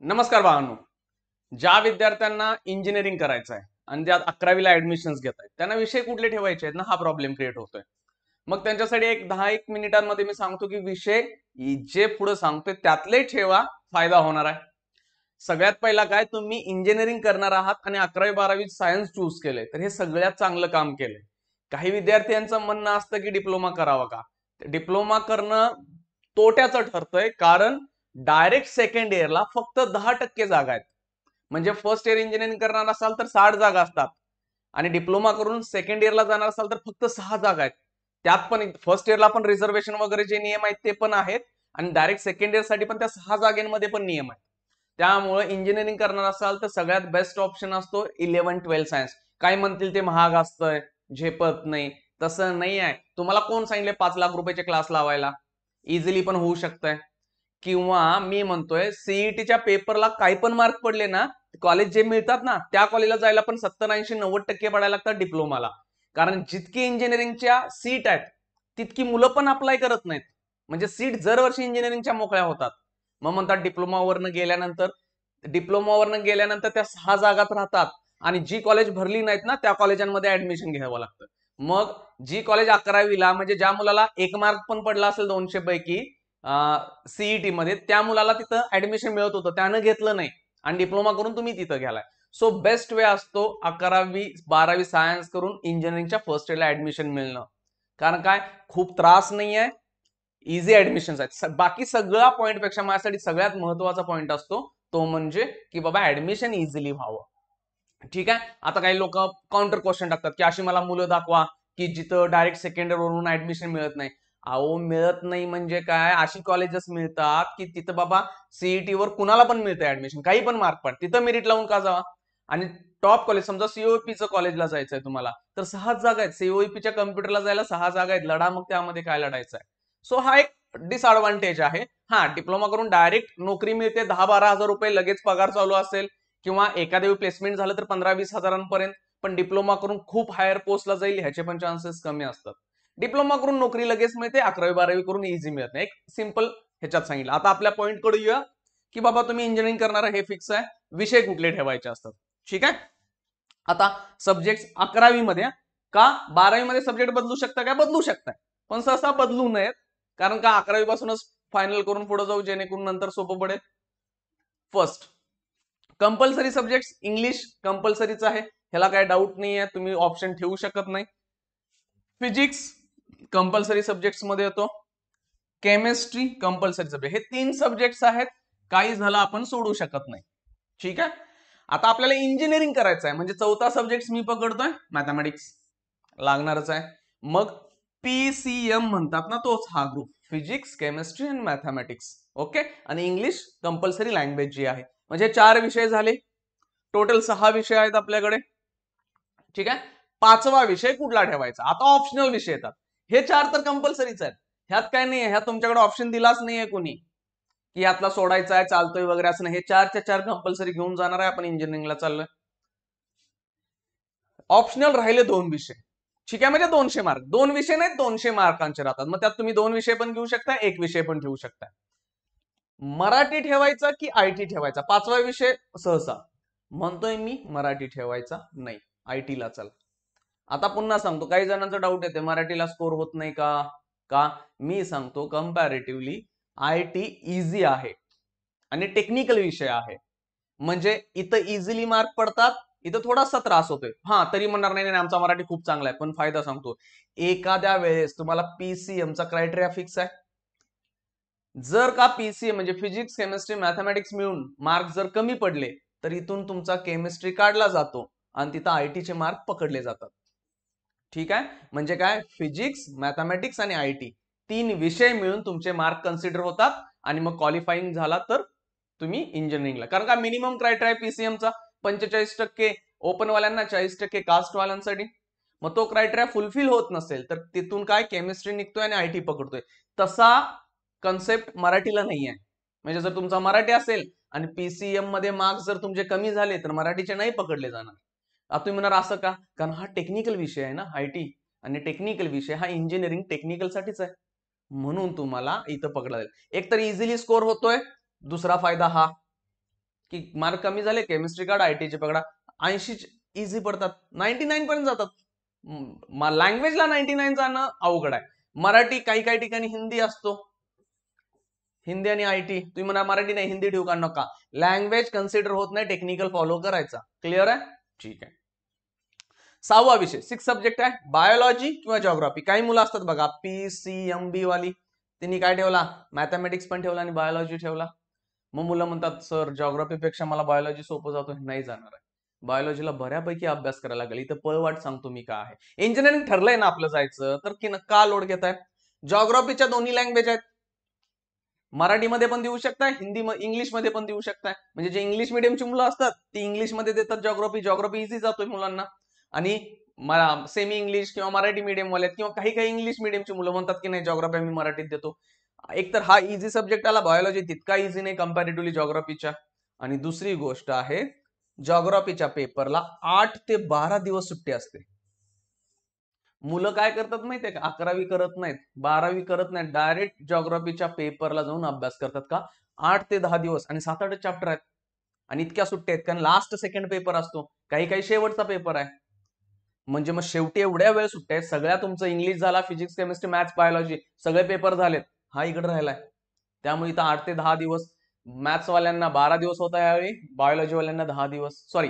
नमस्कार भावांनो. ज्या विद्यार्थ्यांना इंजिनिअरिंग करायचं आहे आणि ज्यात 11वीला ऍडमिशन्स घेत आहेत त्यांना विषय कुठले ठेवायचे आहेत ना, हा प्रॉब्लेम क्रिएट होतोय. मग त्यांच्यासाठी एक 10-1 मिनिटांमध्ये मी सांगतो की विषय जे पुढे सांगतोय त्यातले ठेवा, फायदा होणार आहे. सगळ्यात पहिला काय, तुम्ही इंजिनिअरिंग करणार आहात आणि 11वी-12वी सायन्स चूज केलंय तर हे सगळ्यात चांगलं काम केलंय. काही विद्यार्थ्यांचं म्हणणं असतं की डिप्लोमा करावा का. डिप्लोमा करणं तोट्याचं ठरतंय, कारण डायरेक्ट सेकंड इयरला फक्त 10% जागा आहेत. म्हणजे फर्स्ट इयर इंजिनिअरिंग करणार असाल तर 60 जागा असतात आणि डिप्लोमा करून सेकंड इयरला जाणार असाल तर फक्त 6 जागा आहेत. त्यात पण फर्स्ट इयरला पण रिझर्वेशन वगैरे जे नियम आहेत ते पण आहेत आणि डायरेक्ट सेकंड इयर साठी पण त्या 6 जागेमध्ये पण नियम आहेत. त्यामुळे इंजिनिअरिंग करणार असाल तर सगळ्यात बेस्ट ऑप्शन असतो 11-12 सायन्स. काय म्हणतील ते महाग असतंय, झेपत नाही. तसं नाही आहे. तुम्हाला कोण सांगितले 5 लाख रुपयाचे क्लास लावायला? इझिली पण होऊ शकतंय. किंवा मी म्हणतोय सीईटीच्या पेपरला काही पण मार्क पडले ना, कॉलेज जे मिळतात ना त्या कॉलेजला जायला पण 70-80-90% पडायला लागतात डिप्लोमाला. कारण जितकी इंजिनिअरिंगच्या सीट आहेत तितकी मुलं पण अप्लाय करत नाहीत. म्हणजे सीट दरवर्षी इंजिनिअरिंगच्या मोकळ्या होतात. मग म्हणतात डिप्लोमावरनं गेल्यानंतर त्या 6 जागात राहतात आणि जी कॉलेज भरली नाहीत ना त्या कॉलेजांमध्ये ऍडमिशन घ्यावं लागतं. मग जी कॉलेज 11वीला म्हणजे ज्या मुलाला 1 मार्क पण पडला असेल 200 पैकी सीईटी मध्ये, त्या मुलाला तिथं ऍडमिशन मिळत होतं, त्यानं घेतलं नाही आणि डिप्लोमा करून तुम्ही तिथं घ्यालाय. सो बेस्ट वे असतो 11वी-12वी सायन्स करून इंजिनिअरिंगच्या फर्स्ट इयरला ऍडमिशन मिळणं. कारण काय, खूप त्रास नाही आहे, इझी ऍडमिशन आहेत. बाकी सगळ्या पॉईंट पेक्षा माझ्यासाठी सगळ्यात महत्वाचा पॉईंट असतो तो म्हणजे की बाबा ऍडमिशन इझिली व्हावं. ठीक आहे. आता काही लोक काउंटर क्वेश्चन टाकतात की अशी मला मुलं दाखवा की जिथं डायरेक्ट सेकंड इयर वरून ऍडमिशन मिळत नाही. अहो, मिळत नाही म्हणजे काय, अशी कॉलेजेस मिळतात की तिथं बाबा सीईटी वर कुणाला पण मिळतं ऍडमिशन, काही पण मार्क पड, तिथं मेरिट लावून का जावा. आणि टॉप कॉलेज, समजा सीओपीचं कॉलेजला जायचंय तुम्हाला तर 6 जागा आहेत. सीओपीच्या कम्प्युटरला जायला 6 जागा आहेत. लढा मग त्यामध्ये काय लढायचं आहे. सो हा एक डिसएडव्हान्टेज आहे. हा, डिप्लोमा करून डायरेक्ट नोकरी मिळते, 10-12 हजार रुपये लगेच पगार चालू असेल, किंवा एखाद्या वेळी प्लेसमेंट झालं तर 15-20 हजारांपर्यंत. पण डिप्लोमा करून खूप हायर पोस्टला जाईल ह्याचे पण चान्सेस कमी असतात. डिप्लोमा करून नोकरी लगेच मिळते, 11वी-12वी करून इझी मिळत नाही. एक सिंपल ह्याच्यात सांगितलं. आता आपल्या पॉईंट कडे येऊया की बाबा तुम्ही इंजिनिअरिंग करणार हे फिक्स आहे, विषय कुठले ठेवायचे असतात. ठीक आहे. आता सब्जेक्ट 11वी मध्ये का 12वी मध्ये सब्जेक्ट बदलू शकता काय, बदलू शकताय, पण सहसा बदलू नयेत. कारण का 11वी पासूनच फायनल करून पुढे जाऊ, जेणेकरून नंतर सोपं पडेल. फर्स्ट, कंपल्सरी सब्जेक्ट इंग्लिश कंपल्सरीच आहे, ह्याला काही डाऊट नाही आहे, तुम्ही ऑप्शन ठेवू शकत नाही. फिजिक्स कंपल्सरी सब्जेक्ट मध्ये येतो. केमिस्ट्री कंपल्सरी सब्जेक्ट, हे 3 सब्जेक्ट आहेत, काही झालं आपण सोडू शकत नाही. ठीक आहे. आता आपल्याला इंजिनिअरिंग करायचं आहे म्हणजे चौथा सब्जेक्ट मी पकडतोय मॅथमॅटिक्स, लागणारच आहे. मग पीसीएम म्हणतात ना, तोच हा ग्रुप, फिजिक्स केमिस्ट्री आणि मॅथमॅटिक्स. ओके. आणि इंग्लिश कंपल्सरी लँग्वेज जी आहे, म्हणजे 4 विषय झाले. टोटल 6 विषय आहेत आपल्याकडे. ठीक आहे. 5वा विषय कुठला ठेवायचा, आता ऑप्शनल विषय येतात. हे 4 तर कंपल्सरीच आहेत, ह्यात काय नाही, ह्यात तुमच्याकडे ऑप्शन दिलाच नाहीये कोणी की यातला सोडायचा आहे, चालतोय वगैरे, असं नाही. हे 4च्या 4 कंपल्सरी घेऊन जाणार आहे आपण, इंजिनिअरिंगला चाललोय. ऑप्शनल राहिले 2 विषय. ठीक आहे. म्हणजे 200 मार्क, 2 विषय नाही 200 मार्कांचे राहतात. मग त्यात तुम्ही 2 विषय पण घेऊ शकता, 1 विषय पण ठेवू शकता. मराठी ठेवायचा की आयटी ठेवायचा, 5वा विषय सहसा म्हणतोय मी मराठी ठेवायचा नाही, आयटीला चला. आता पुन्हा सांगतो, काही जणांचा डाऊट येते मराठीला स्कोर होत नाही का. का मी सांगतो, कंपॅरेटिव्हली आयटी इझी आहे आणि टेक्निकल विषय आहे. म्हणजे इथं इझिली मार्क पडतात, इथं थोडासा त्रास होतोय. हा, तरी म्हणणार नाही नाही आमचा मराठी खूप चांगला आहे, पण फायदा सांगतो. एखाद्या वेळेस तुम्हाला पीसीएमचा क्रायटेरिया फिक्स आहे. जर का पीसीएम म्हणजे फिजिक्स केमिस्ट्री मॅथमॅटिक्स मिळून मार्क जर कमी पडले तर इथून तुमचा केमिस्ट्री काढला जातो आणि तिथं आयटीचे मार्क पकडले जातात. ठीक आहे. म्हणजे काय, फिजिक्स मॅथमॅटिक्स आणि आयटी 3 विषय मिळून तुमचे मार्क कन्सिडर होतात आणि मग क्वालिफाईंग झाला तर तुम्ही इंजिनिअरिंगला. कारण का मिनिमम क्रायटेरिया पीसीएमचा 45%, ओपन वाल्यांना 40%, कास्ट वाल्यांसाठी. मग तो क्रायटेरिया फुलफिल होत नसेल तर तिथून काय केमिस्ट्री निघतोय आणि आयटी पकडतोय. तसा कन्सेप्ट मराठीला नाही आहे. म्हणजे जर तुमचा मराठी असेल आणि पीसीएम मध्ये मार्क्स जर तुमचे कमी झाले तर मराठीचे नाही पकडले जाणार. आता तुम्ही म्हणणार असं का, कारण हा टेक्निकल विषय आहे ना आयटी, आणि टेक्निकल विषय हा इंजिनिअरिंग टेक्निकल साठीच आहे, म्हणून तुम्हाला इथं पकडला जाईल. एक तर इझिली स्कोर होतोय, दुसरा फायदा हा. की मार्क कमी झाले, केमिस्ट्री काढा, आयटीचे पकडा, 80 इझी पडतात, 99 पर्यंत जातात. लँग्वेजला 99 जाणं अवघड आहे. मराठी काही काही ठिकाणी हिंदी असतो, हिंदी आणि आयटी. तुम्ही म्हणा मराठी नाही हिंदी ठेवू का, नका. लँग्वेज कन्सिडर होत नाही, टेक्निकल फॉलो करायचा. क्लिअर आहे? ठीक आहे. 6वा विषय 6 सब्जेक्ट आहे, बायोलॉजी किंवा जिओग्राफी. काही मुलं असतात बघा PCMB वाली, त्यांनी काय ठेवला, मॅथमॅटिक्स पण ठेवला आणि बायोलॉजी ठेवला. मग मुलं म्हणतात सर जिओग्राफी पेक्षा मला बायोलॉजी सोपं जातो. नाही जाणार आहे, बायोलॉजीला बऱ्यापैकी अभ्यास करायला लागेल. इथं पळवाट सांगतो मी काय आहे. इंजिनिअरिंग ठरलंय ना आपलं जायचं, तर की का लोड घेताय? जिओग्राफीच्या दोन्ही लँग्वेज आहेत, मराठीमध्ये पण देऊ शकताय, हिंदी इंग्लिशमध्ये पण देऊ शकताय. म्हणजे जे इंग्लिश मिडियमची मुलं असतात ती इंग्लिशमध्ये देतात जिओग्राफी, जिओग्राफी इझी जातोय मुलांना. आणि सेमी इंग्लिश किंवा मराठी मीडियम वाले किंवा काही काही इंग्लिश मीडियमची मुलं म्हणतात की नाही जिओग्राफी मी मराठीत देतो. एक तर हा इझी सब्जेक्ट आला, बायोलॉजी तितका इझी नाही कम्पॅरेटिव्हली जिओग्राफीच्या. आणि दुसरी गोष्ट आहे, जिओग्राफीच्या पेपरला 8 ते 12 दिवस सुट्टी असते. मुलं काय करतात माहितीये का, 11वी करत नाहीत, 12वी करत नाहीत, डायरेक्ट जिओग्राफीच्या पेपरला जाऊन अभ्यास करतात. का? 8 ते 10 दिवस आणि 7-8 चॅप्टर आहेत आणि इतक्या सुट्ट्या आहेत, कारण लास्ट सेकंड पेपर असतो, काही काही शेवटचा पेपर आहे. म्हणजे मग शेवटी एवढ्या वेळ सुट्ट्या आहेत, सगळ्या तुमचं इंग्लिश झाला, फिजिक्स केमिस्ट्री मॅथ्स बायोलॉजी सगळे पेपर झालेत, हा इकडे राहिलाय. त्यामुळे इथं 8 ते 10 दिवस, मॅथ्स वाल्यांना 12 दिवस होता यावेळी, बायोलॉजी वाल्यांना 10 दिवस, सॉरी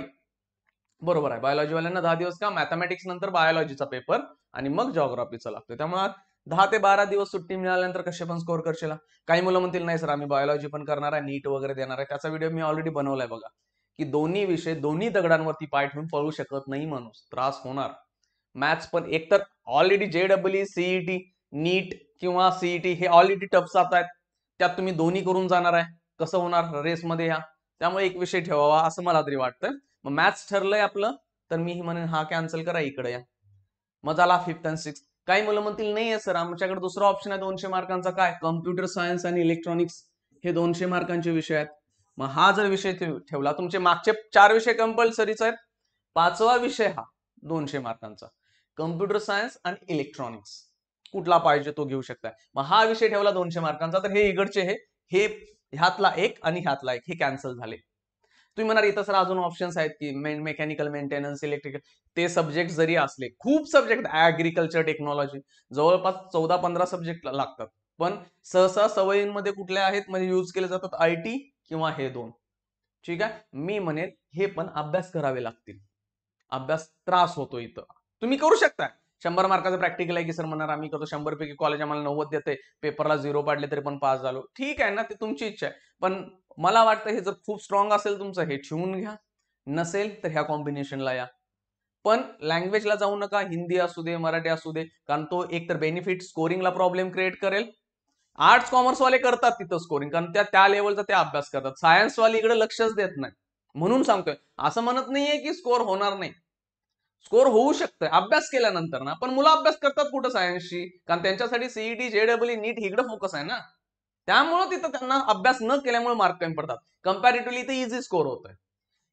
बरोबर आहे, बायोलॉजी वाल्यांना 10 दिवस. का? मॅथमॅटिक्स नंतर बायोलॉजीचा पेपर आणि मग जिओग्राफीचा लागतो. त्यामुळे 10 ते 12 दिवस सुट्टी मिळाल्यानंतर कसे पण स्कोर करशील. काही मुलं म्हणतील नाही सर आम्ही बायोलॉजी पण करणार आहे, नीट वगैरे देणार आहे, त्याचा व्हिडिओ मी ऑलरेडी बनवलाय बघा, की दोन्ही विषय दोन्ही दगडांवरती पाय ठेवून पळू शकत नाही माणूस, त्रास होणार. मॅथ्स पण एकतर ऑलरेडी JEE, CET, नीट किंवा सीईटी हे ऑलरेडी टफ जात आहेत, त्यात तुम्ही दोन्ही करून जाणार आहे, कसं होणार रेसमध्ये या. त्यामुळे एक विषय ठेवावा असं मला तरी वाटतं. मग मॅथ्स ठरलंय आपलं, तर मी म्हणेन हा कॅन्सल करा, इकडे या. मग झाला 5th आणि 6th. काही मुलं म्हणतील नाही आहे सर आमच्याकडे दुसरा ऑप्शन आहे 200 मार्कांचा, काय? कम्प्युटर सायन्स आणि इलेक्ट्रॉनिक्स हे 200 मार्कांचे विषय आहेत. मग हा जर विषय ठेवला, तुमचे मागचे 4 विषय कंपल्सरीच आहेत, 5वा विषय हा 200 मार्कांचा, कम्प्युटर सायन्स आणि इलेक्ट्रॉनिक्स, कुठला पाहिजे तो घेऊ शकताय. मग हा विषय ठेवला 200 मार्कांचा, तर हे इकडचे हे ह्यातला एक आणि ह्यातला एक हे कॅन्सल झाले. तुम्ही म्हणाल इथं सर अजून ऑप्शन्स आहेत की मेकॅनिकल मेंटेनन्स, इलेक्ट्रिकल, ते सब्जेक्ट जरी असले, खूप सब्जेक्ट, ऍग्रिकल्चर, टेक्नॉलॉजी, जवळपास 14-15 सब्जेक्ट लागतात. पण सहसा सवयींमध्ये कुठल्या आहेत म्हणजे यूज केले जातात, आयटी किंवा हे दोन. ठीक आहे, मी म्हणेन हे पण अभ्यास करावे लागतील, अभ्यास त्रास होतो इथं. तुम्ही करू शकता, 100 मार्काचं प्रॅक्टिकल आहे की सर म्हणणार आम्ही करतो, 100 पैकी कॉलेज आम्हाला 90 देते, पेपरला 0 पाडले तरी पण पास झालो, ठीक आहे ना, ते तुमची इच्छा आहे. पण मला वाटतं हे जर खूप स्ट्रॉंग असेल तुमचं, हे ठेवून घ्या, नसेल तर ह्या कॉम्बिनेशनला या. पण लँग्वेजला जाऊ नका, हिंदी असू दे, मराठी असू दे, कारण तो एक तर बेनिफिट स्कोरिंगला प्रॉब्लेम क्रिएट करेल. आर्ट्स कॉमर्स वाले करतात तिथं स्कोरिंग, कारण त्या लेवलचा ते अभ्यास करतात, सायन्स वाले इकडे लक्षच देत नाही. म्हणून सांगतोय, असं म्हणत नाहीये की स्कोर होणार नाही, स्कोर होऊ शकतोय अभ्यास केल्यानंतर ना, पण मुलं अभ्यास करतात कुठं सायन्सची, कारण त्यांच्यासाठी सीईटी, JEE, नीट इकडे फोकस आहे ना, त्यामुळे तिथं त्यांना अभ्यास न केल्यामुळे मार्क कमी पडतात. कंपॅरेटिव्हली इथे इझी स्कोर होत आहे.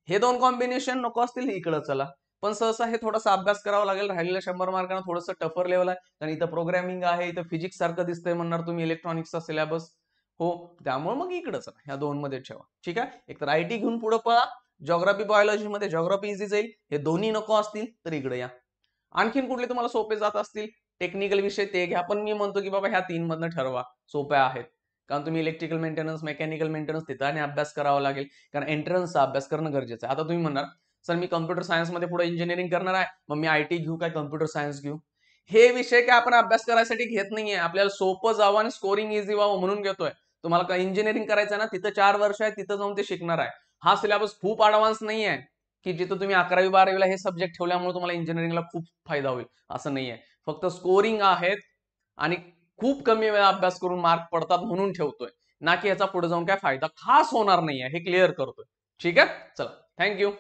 हे दोन कॉम्बिनेशन नको असतील इकडे चला, पण सहसा हे थोडासा अभ्यास करावा लागेल. राहिलेल्या 100 मार्कांना थोडंसं टफर लेवल आहे, कारण इथं प्रोग्रामिंग आहे, इथं फिजिक्स सारखं दिसतंय म्हणणार तुम्ही, इलेक्ट्रॉनिक्सचा सिलेबस, हो, त्यामुळे मग इकडे चला, ह्या दोन मध्ये ठेवा. ठीक आहे, एकतर आयटी घेऊन पुढे पळा, जिओग्राफी बायोलॉजी मध्ये जिओग्राफी इझी जाईल, हे दोन्ही नको असतील तर इकडे या. आणखीन कुठले तुम्हाला सोपे जात असतील टेक्निकल विषय ते घ्या, पण मी म्हणतो की बाबा ह्या 3 मधनं ठरवा, सोप्या आहेत. कारण तुम्ही इलेक्ट्रिकल मेंटेनन्स, मेकॅनिकल मेंटेनन्स तिथं आणि अभ्यास करावा लागेल, कारण एंट्रन्सचा अभ्यास करणं गरजेचं आहे. आता तुम्ही म्हणणार सर मी कम्प्युटर सायन्स मध्ये पुढे इंजिनिअरिंग करणार आहे, मग मी आयटी घेऊ काय कम्प्युटर सायन्स घेऊ? हे विषय काय आपण अभ्यास करायसाठी घेत नाहीये, आपल्याला सोपं जावं आणि स्कोरिंग इझी व्हावं म्हणून घेतोय. तुम्हाला काय इंजिनिअरिंग करायचं ना, तिथं 4 वर्ष आहे, तिथं जाऊन ते शिकणार आहे. हा सिलेबस खूप ऍडव्हान्स नाही आहे की जिथं तुम्ही 11वी-12वीला हे सब्जेक्ट ठेवल्यामुळे तुम्हाला इंजिनिअरिंगला खूप फायदा होईल, असं नाहीये. फक्त स्कोरिंग आहेत आणि खूप कमी वेळा अभ्यास करून मार्क पडतात म्हणून ठेवतोय, ना की याचा पुढे जाऊन काय फायदा खास होणार नाहीये, हे क्लिअर करतोय. ठीक आहे, चला, थँक्यू.